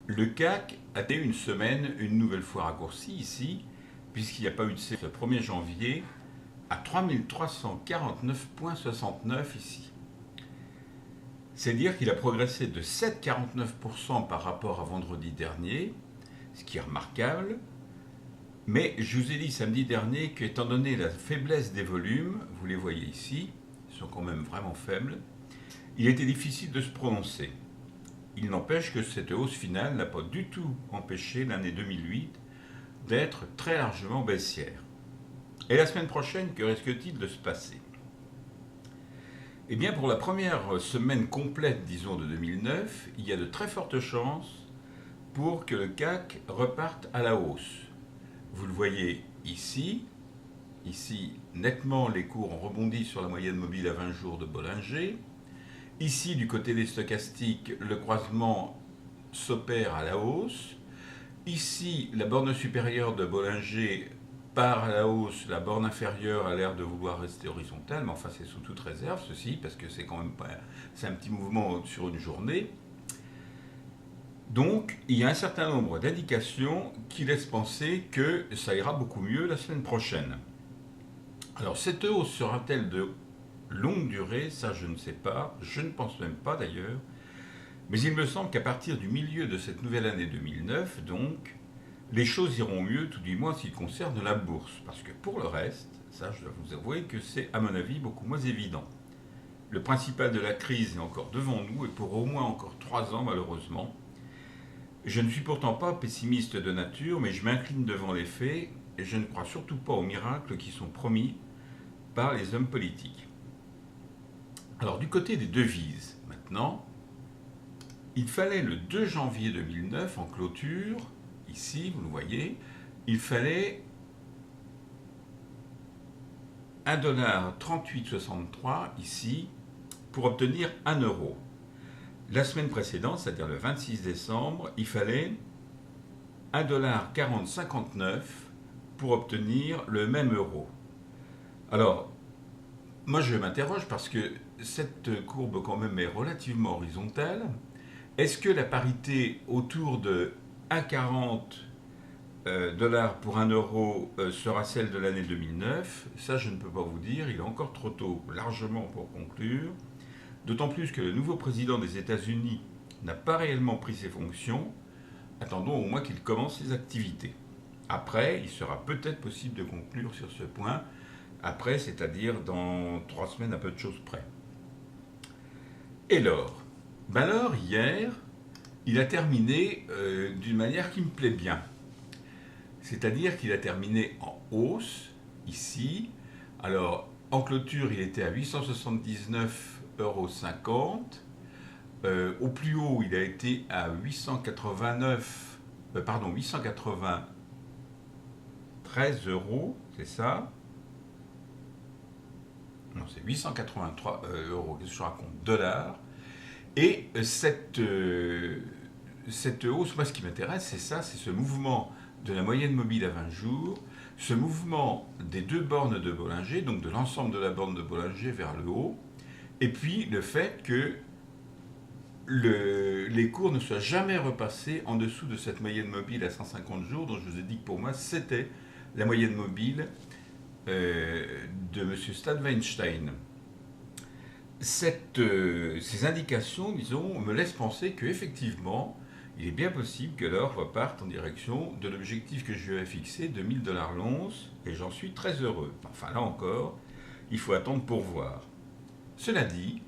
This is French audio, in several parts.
Le CAC a été une semaine une nouvelle fois raccourci ici, puisqu'il n'y a pas eu de séance le 1er janvier, à 3349,69 ici. C'est dire qu'il a progressé de 7,49% par rapport à vendredi dernier, ce qui est remarquable. Mais je vous ai dit samedi dernier qu'étant donné la faiblesse des volumes, vous les voyez ici, ils sont quand même vraiment faibles, il était difficile de se prononcer. Il n'empêche que cette hausse finale n'a pas du tout empêché l'année 2008 d'être très largement baissière. Et la semaine prochaine, que risque-t-il de se passer? Eh bien, pour la première semaine complète, disons, de 2009, il y a de très fortes chances pour que le CAC reparte à la hausse. Vous le voyez ici. Ici, nettement, les cours ont rebondi sur la moyenne mobile à 20 jours de Bollinger. Ici, du côté des stochastiques, le croisement s'opère à la hausse. Ici, la borne supérieure de Bollinger part à la hausse, la borne inférieure a l'air de vouloir rester horizontale, mais enfin c'est sous toute réserve ceci, parce que c'est quand même pas, c'est un petit mouvement sur une journée. Donc, il y a un certain nombre d'indications qui laissent penser que ça ira beaucoup mieux la semaine prochaine. Alors, cette hausse sera-t-elle de longue durée? Ça, je ne sais pas. Je ne pense même pas d'ailleurs. Mais il me semble qu'à partir du milieu de cette nouvelle année 2009, donc, les choses iront mieux, tout du moins en ce qui concerne la bourse. Parce que pour le reste, ça, je dois vous avouer que c'est, à mon avis, beaucoup moins évident. Le principal de la crise est encore devant nous, et pour au moins encore 3 ans, malheureusement. Je ne suis pourtant pas pessimiste de nature, mais je m'incline devant les faits, et je ne crois surtout pas aux miracles qui sont promis par les hommes politiques. Alors, du côté des devises, maintenant, il fallait le 2 janvier 2009, en clôture, ici, vous le voyez, il fallait 1,3863 ici pour obtenir 1 euro. La semaine précédente, c'est-à-dire le 26 décembre, il fallait 1,4059 pour obtenir le même euro. Alors, moi je m'interroge parce que cette courbe quand même est relativement horizontale. Est-ce que la parité autour de 1,40 dollars pour 1 euro sera celle de l'année 2009? Ça, je ne peux pas vous dire. Il est encore trop tôt, largement, pour conclure. D'autant plus que le nouveau président des États-Unis n'a pas réellement pris ses fonctions. Attendons au moins qu'il commence ses activités. Après, il sera peut-être possible de conclure sur ce point. Après, c'est-à-dire dans 3 semaines à peu de choses près. Et l'or? Ben l'or, hier, il a terminé d'une manière qui me plaît bien. C'est-à-dire qu'il a terminé en hausse, ici. Alors, en clôture, il était à 879,50 €. Au plus haut, il a été à 893 €, c'est ça? Non, c'est 883 €, qu'est-ce que je raconte? Dollars. Et cette hausse, moi ce qui m'intéresse, c'est ça, c'est ce mouvement de la moyenne mobile à 20 jours, ce mouvement des 2 bornes de Bollinger, donc de l'ensemble de la borne de Bollinger vers le haut, et puis le fait que les cours ne soient jamais repassés en dessous de cette moyenne mobile à 150 jours, dont je vous ai dit que pour moi c'était la moyenne mobile de M. Stade Weinstein. Ces indications, disons, me laissent penser qu'effectivement, il est bien possible que l'or reparte en direction de l'objectif que je lui ai fixé de 1000 $ l'once, et j'en suis très heureux. Enfin, là encore, il faut attendre pour voir. Cela dit,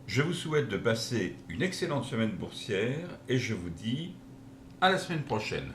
je vous souhaite de passer une excellente semaine boursière, et je vous dis à la semaine prochaine.